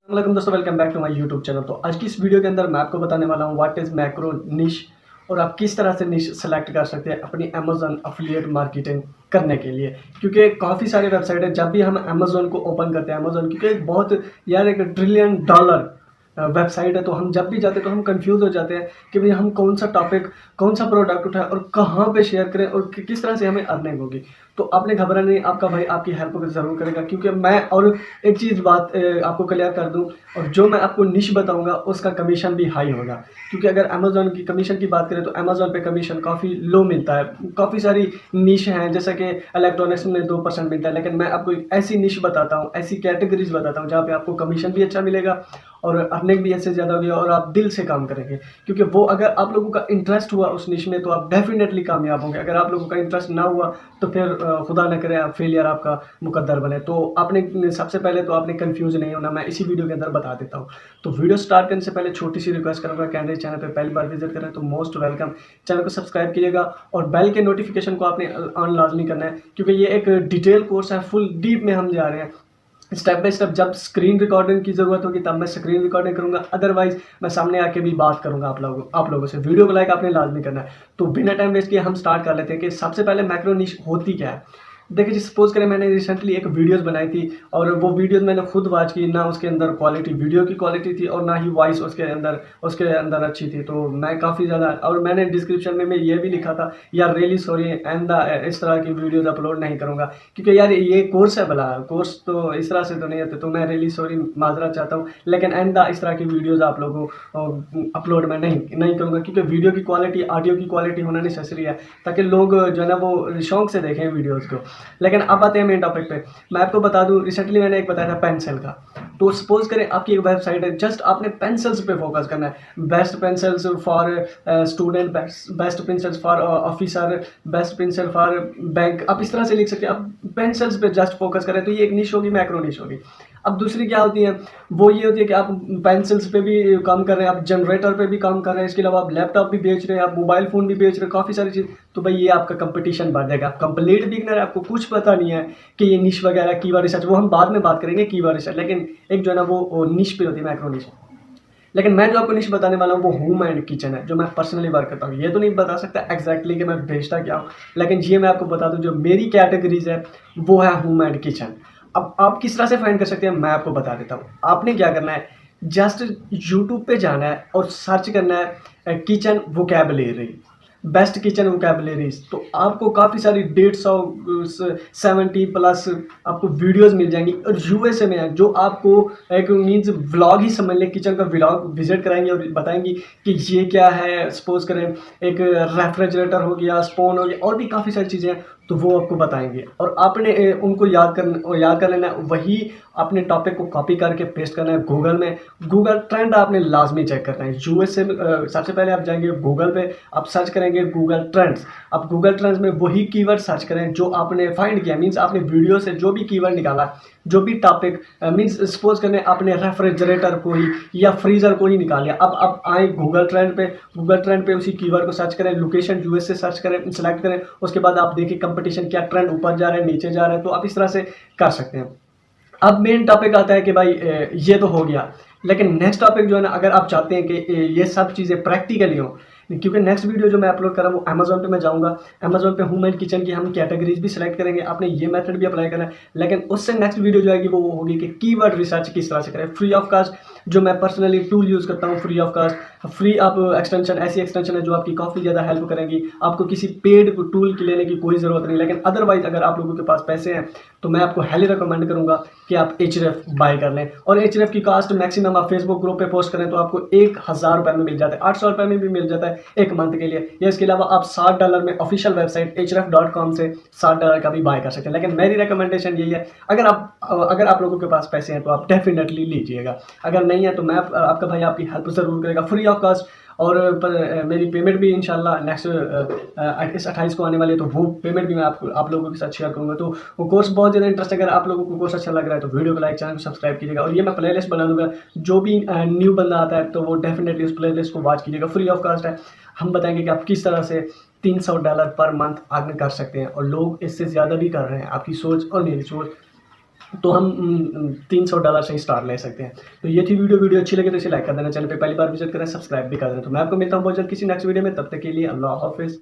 वालेकुम दोस्तों, welcome back to my YouTube channel. तो आज की इस वीडियो के अंदर मैं आपको बताने वाला हूँ व्हाट इज़ मैक्रो निश और आप किस तरह से निश सेलेक्ट कर सकते हैं अपनी अमेजोन अफिलिएट मार्केटिंग करने के लिए। क्योंकि काफ़ी सारे वेबसाइट है, जब भी हम अमेजोन को ओपन करते हैं, अमेजोन क्योंकि एक बहुत यार एक ट्रिलियन डॉलर वेबसाइट है, तो हम जब भी जाते हैं तो हम कंफ्यूज हो जाते हैं कि भाई हम कौन सा टॉपिक, कौन सा प्रोडक्ट उठाएं और कहाँ पे शेयर करें और किस तरह से हमें अर्निंग होगी। तो आपने घबराना नहीं, आपका भाई आपकी हेल्प ज़रूर करेगा। क्योंकि मैं और एक चीज़ बात आपको क्लियर कर दूं, और जो मैं आपको निश बताऊंगा उसका कमीशन भी हाई होगा। क्योंकि अगर अमेजोन की कमीशन की बात करें तो अमेजोन पे कमीशन काफ़ी लो मिलता है। काफ़ी सारी निश हैं, जैसे कि इलेक्ट्रॉनिक्स में 2% मिलता है, लेकिन मैं आपको एक ऐसी निश बताता हूँ, ऐसी कैटेगरीज बताता हूँ जहाँ पे आपको कमीशन भी अच्छा मिलेगा और अर्निंग भी इससे ज़्यादा हुई और आप दिल से काम करेंगे। क्योंकि वो अगर आप लोगों का इंटरेस्ट हुआ उस निश में तो आप डेफिनेटली कामयाब होंगे। अगर आप लोगों का इंटरेस्ट ना हुआ तो फिर खुदा न करे फेलियर आपका मुकद्दर बने। तो आपने सबसे पहले तो आपने कंफ्यूज नहीं होना, मैं इसी वीडियो के अंदर बता देता हूँ। तो वीडियो स्टार्ट करने से पहले छोटी सी रिक्वेस्ट करूँगा, कैंडल चैनल पर पहली बार विजिट करें तो मोस्ट वेलकम, चैनल को सब्सक्राइब कीजिएगा और बेल के नोटिफिकेशन को आपने ऑन लाजमी करना है। क्योंकि ये एक डिटेल कोर्स है, फुल डीप में हम जा रहे हैं स्टेप बाय स्टेप। जब स्क्रीन रिकॉर्डिंग की ज़रूरत होगी तब मैं स्क्रीन रिकॉर्डिंग करूंगा, अदरवाइज मैं सामने आके भी बात करूंगा आप लोगों से। वीडियो को लाइक आपने लाजमी करना है। तो बिना टाइम वेस्ट किए हम स्टार्ट कर लेते हैं कि सबसे पहले मैक्रो निश होती क्या है। देखिए जी, सपोज करें मैंने रिसेंटली एक वीडियोस बनाई थी और वो वीडियोस मैंने खुद वॉच की, ना उसके अंदर क्वालिटी, वीडियो की क्वालिटी थी और ना ही वॉइस उसके अंदर अच्छी थी। तो मैं काफ़ी ज़्यादा, और मैंने डिस्क्रिप्शन में मैं ये भी लिखा था यार रियली सॉरी एंड इस तरह की वीडियोस अपलोड नहीं करूँगा, क्योंकि यार ये कोर्स है, भला कोर्स तो इस तरह से तो नहीं होते। तो मैं रियली सॉरी, माजरा चाहता हूँ, लेकिन इस तरह की वीडियोज़ आप लोगों को अपलोड मैं नहीं करूँगा। क्योंकि वीडियो की क्वालिटी, ऑडियो की क्वालिटी होना नेसेसरी है ताकि लोग जो है ना वो शौक से देखें वीडियोज़ को। लेकिन अब आते हैं मेन टॉपिक पे। मैं आपको बता दूं, रिसेंटली मैंने एक बताया था पेंसिल का। तो सपोज करें आपकी एक वेबसाइट है, जस्ट आपने पेंसिल्स पे फोकस करना है। Best pencils for student, best pencils for officer, best pencil for bank, आप इस तरह से लिख सकते हैं। आप पेंसिल्स पे जस्ट फोकस करें तो ये एक निश होगी, मैक्रो निश होगी। अब दूसरी क्या होती है, वो ये होती है कि आप पेंसिल्स पे भी काम कर रहे हैं, आप जनरेटर पे भी काम कर रहे हैं, इसके अलावा आप लैपटॉप भी बेच रहे हैं, आप मोबाइल फ़ोन भी बेच रहे हैं, काफ़ी सारी चीज़। तो भाई ये आपका कंपटीशन बढ़ जाएगा। आप कंप्लीट बिगनर है, आपको कुछ पता नहीं है कि ये निश वगैरह कीवर्ड रिसर्च, वो हम बाद में बात करेंगे कीवर्ड रिसर्च, लेकिन एक जो है ना वो निश पे होती है, मैक्रो निश। लेकिन मैं जो आपको निश बताने वाला हूँ वो होम एंड किचन है, जो मैं पर्सनली वर्क करता हूँ। ये तो नहीं बता सकता एग्जैक्टली कि मैं बेचता क्या हूँ, लेकिन ये मैं आपको बता दूँ जो मेरी कैटेगरीज है वो है होम एंड किचन। अब आप किस तरह से फाइंड कर सकते हैं मैं आपको बता देता हूँ। आपने क्या करना है, जस्ट यूट्यूब पे जाना है और सर्च करना है kitchen vocabulary, best kitchen vocabularies. तो आपको काफ़ी सारी 150-70+ आपको वीडियोस मिल जाएंगी, और यूएसए में है, जो आपको एक मीन्स व्लॉग ही समझ लें, किचन का व्लॉग विजिट कराएंगे और बताएंगी कि ये क्या है। सपोज करें एक रेफ्रिजरेटर हो गया, स्पून हो गया, और भी काफ़ी सारी चीज़ें हैं, तो वो आपको बताएंगे। और आपने उनको याद कर लेना है, वही अपने टॉपिक को कॉपी करके पेस्ट करना है गूगल में। गूगल ट्रेंड आपने लाजमी चेक करना है। यूएसए में सबसे पहले आप जाएंगे गूगल पे, आप सर्च करेंगे गूगल ट्रेंड्स। आप गूगल ट्रेंड्स में वही कीवर्ड सर्च करें जो आपने फाइंड किया, मीन्स आपने वीडियो से जो भी कीवर्ड निकाला, जो भी टॉपिक, मीन्स सपोज करने आपने रेफ्रिजरेटर को ही या फ्रीजर को ही निकाल लिया। अब आप आए गूगल ट्रेंड पे उसी कीवर्ड को सर्च करें, लोकेशन यूएसए सर्च करें, सेलेक्ट करें, उसके बाद आप देखिए कंपटीशन क्या ट्रेंड, ऊपर जा रहा है नीचे जा रहा है। तो आप इस तरह से कर सकते हैं। अब मेन टॉपिक आता है कि भाई ये तो हो गया, लेकिन नेक्स्ट टॉपिक जो है ना, अगर आप चाहते हैं कि ये सब चीज़ें प्रैक्टिकली हो, क्योंकि नेक्स्ट वीडियो जो मैं अपलोड कर रहा हूँ वो अमेजोन पे मैं जाऊँगा, अमेजोन पे होम एंड किचन की हम कैटेगरीज भी सिलेक्ट करेंगे, आपने ये मेथड भी अप्लाई करना है। लेकिन उससे नेक्स्ट वीडियो जो आएगी वो होगी कि कीवर्ड रिसर्च किस तरह से करें, फ्री ऑफ कास्ट, जो मैं पर्सनली टूल यूज़ करता हूँ, फ्री ऑफ कास्ट, फ्री आप एक्सटेंशन, ऐसी एक्सटेंशन है जो आपकी काफ़ी ज़्यादा हेल्प करेंगी। आपको किसी पेड टूल की लेने की कोई ज़रूरत नहीं। लेकिन अदरवाइज अगर आप लोगों के पास पैसे हैं तो मैं आपको हाईली रिकमेंड करूँगा कि आप एचरेफ बाय कर लें। और एचरेफ की कास्ट मैक्सिमम आप फेसबुक ग्रुप पे पोस्ट करें तो आपको 1000 रुपये में मिल जाता है, 800 रुपये में भी मिल जाता है एक मंथ के लिए। या इसके अलावा आप $60 में ऑफिशियल वेबसाइट href.com से $60 का भी बाय कर सकते हैं। लेकिन मेरी रिकमेंडेशन यही है, अगर आप लोगों के पास पैसे हैं तो आप डेफिनेटली लीजिएगा, अगर नहीं है तो मैं आपका भाई आपकी हेल्प ज़रूर करेगा, फ्री ऑफ कास्ट। और मेरी पेमेंट भी इंशाल्लाह नेक्स्ट इस 28 को आने वाली है, तो वो पेमेंट भी मैं आप लोगों के साथ शेयर करूँगा। तो वो कोर्स बहुत ज़्यादा इंटरेस्ट, अगर आप लोगों को कोर्स अच्छा लग रहा है तो वीडियो को लाइक, चैनल को सब्सक्राइब कीजिएगा। और ये मैं प्लेलिस्ट बना दूँगा, जो भी न्यू बंदा आता है तो वो डेफिनेटली उस प्लेलिस्ट को वॉच कीजिएगा, फ्री ऑफ कास्ट है। हम बताएंगे कि आप किस तरह से $300 पर मंथ अर्न कर सकते हैं, और लोग इससे ज़्यादा भी कर रहे हैं। आपकी सोच और मेरी सोच तो हम $300 से ही स्टार ले सकते हैं। तो ये थी वीडियो अच्छी लगे तो इसे लाइक कर देना, चैनल पे पहली बार विजिट करें, सब्सक्राइब भी कर देना। तो मैं आपको मिलता हूँ बहुत जल्द किसी नेक्स्ट वीडियो में, तब तक के लिए अल्लाह हाफ़िज़।